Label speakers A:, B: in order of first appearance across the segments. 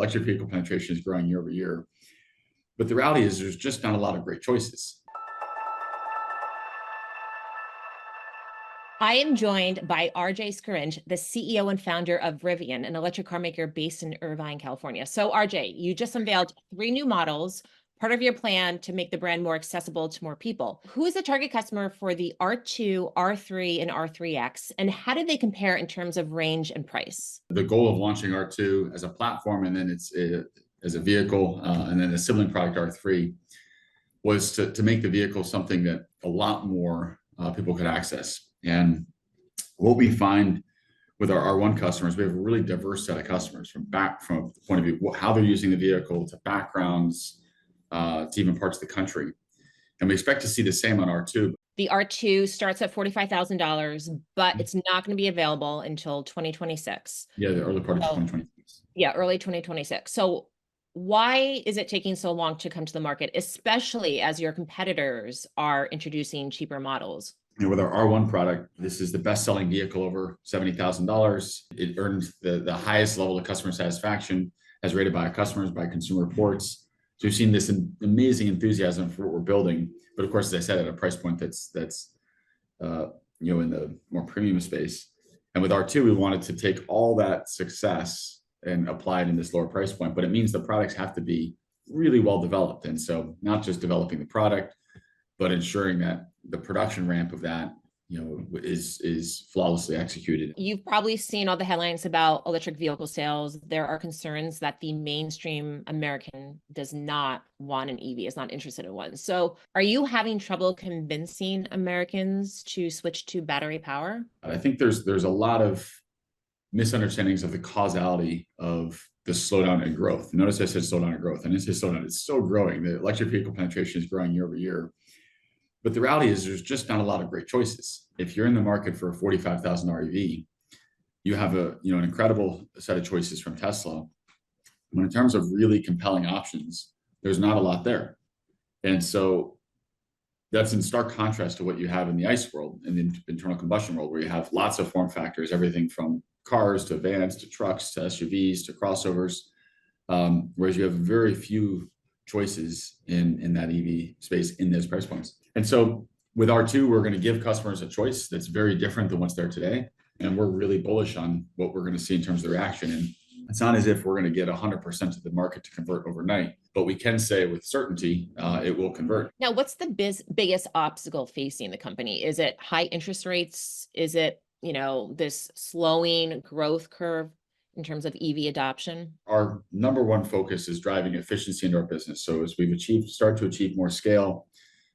A: electric vehicle penetration is growing year over year. But the reality is there's just not a lot of great choices.
B: I am joined by RJ Scaringe, the CEO and founder of Rivian, an electric car maker based in Irvine, California. So RJ, you just unveiled 3 new models, part of your plan to make the brand more accessible to more people. Who is the target customer for the R2, R3, and R3X, and how do they compare in terms of range and price?
A: The goal of launching R2 as a platform and then as a vehicle and then a sibling product R3 was to make the vehicle something that a lot more people could access. And what we find with our R1 customers, we have a really diverse set of customers from the point of view how they're using the vehicle, to backgrounds, to even parts of the country. And we expect to see the same on R2.
B: The R2 starts at $45,000, but it's not going to be available until 2026.
A: Yeah, the early part of 2026.
B: Yeah, early 2026. So why is it taking so long to come to the market, especially as your competitors are introducing cheaper models?
A: And with our R1 product, this is the best-selling vehicle over $70,000. It earned the highest level of customer satisfaction as rated by our customers, by Consumer Reports. So we've seen this amazing enthusiasm for what we're building. But of course, as I said, at a price point that's in the more premium space. And with R2, we wanted to take all that success and apply it in this lower price point. But it means the products have to be really well developed. And so not just developing the product, but ensuring that the production ramp of that, is flawlessly executed.
B: You've probably seen all the headlines about electric vehicle sales. There are concerns that the mainstream American does not want an EV, is not interested in one. So are you having trouble convincing Americans to switch to battery power?
A: I think there's a lot of misunderstandings of the causality of the slowdown in growth. Notice I said slowdown in growth. I didn't say slowdown. It's still growing. The electric vehicle penetration is growing year over year. But the reality is there's just not a lot of great choices. If you're in the market for a $45,000 EV, you have an incredible set of choices from Tesla. But in terms of really compelling options, there's not a lot there. And so that's in stark contrast to what you have in the ICE world, in the internal combustion world, where you have lots of form factors, everything from cars to vans to trucks to SUVs to crossovers, whereas you have very few choices in that EV space in those price points. And so with R2, we're going to give customers a choice that's very different than what's there today. And we're really bullish on what we're going to see in terms of the reaction. And it's not as if we're going to get 100% of the market to convert overnight, but we can say with certainty it will convert.
B: Now, what's the biggest obstacle facing the company? Is it high interest rates? Is it, this slowing growth curve in terms of EV adoption?
A: Our number one focus is driving efficiency into our business. So as we've start to achieve more scale,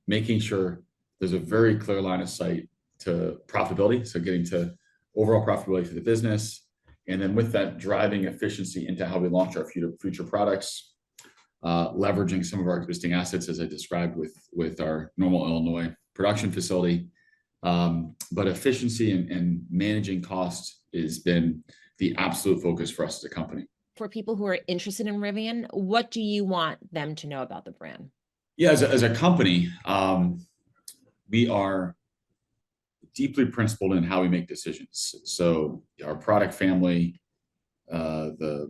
A: making sure there's a very clear line of sight to profitability. So getting to overall profitability for the business. And then with that, driving efficiency into how we launch our future products, leveraging some of our existing assets, as I described with our Normal, Illinois production facility. But efficiency and managing costs has been the absolute focus for us as a company.
B: For people who are interested in Rivian, what do you want them to know about the brand?
A: Yeah, as a company, we are deeply principled in how we make decisions. So our product family, the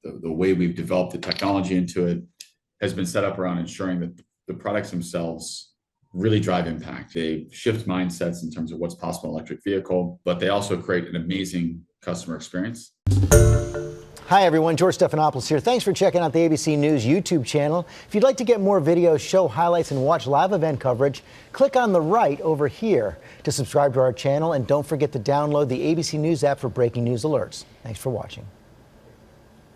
A: way we've developed the technology into it has been set up around ensuring that the products themselves really drive impact. They shift mindsets in terms of what's possible in an electric vehicle, but they also create an amazing customer experience.
C: Hi everyone, George Stephanopoulos here. Thanks for checking out the ABC News YouTube channel. If you'd like to get more videos, show highlights, and watch live event coverage, click on the right over here to subscribe to our channel, and don't forget to download the ABC News app for breaking news alerts. Thanks for watching.